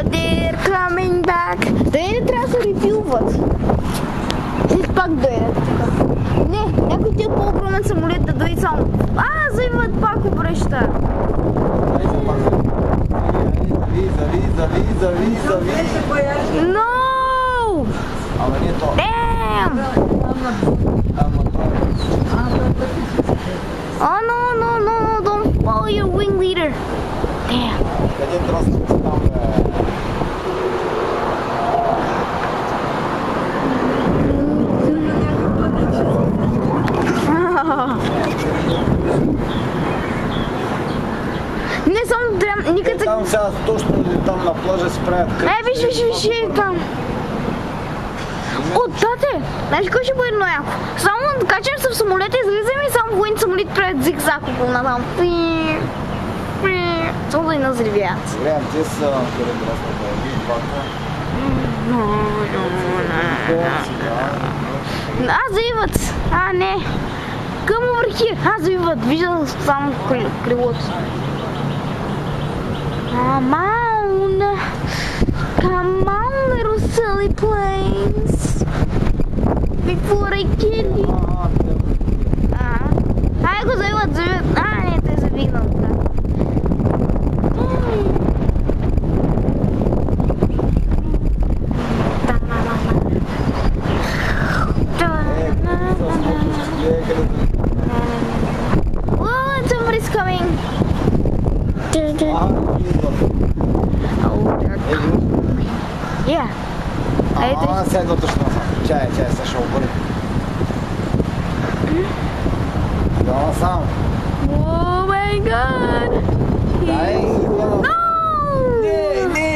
They're coming back. Те не трябва да се рефилват. След пак дойдат тук. Не, някой тия по-огромен самолет да дойде само. Заимат пак обръща. Зависа. No! Ама не то. Damn! Ама то. Oh no, don't follow your wing leader. Damn. Къде тръснат там, бе? Не само трябва, никъде... Там сега точно там на плажа се правят къщи. Виж там. О, тате! Знаеш кой ще бъде много? Само качим се в самолета, излизаме и само военни самолети правят зигзаг около надам. Само да и назривят. Гледам, те са къде драснат да ви двата. Заиват! Не! Към върхи! Заиват! Виждам само крилото. Come on, little silly planes. Before I kill you. Го заиват. Не, те завигнат. Somebody's coming. Yeah. Сега едно точно насам. Чай, сега ще обърне. Да, насам. Oh my god. Дай, No! не,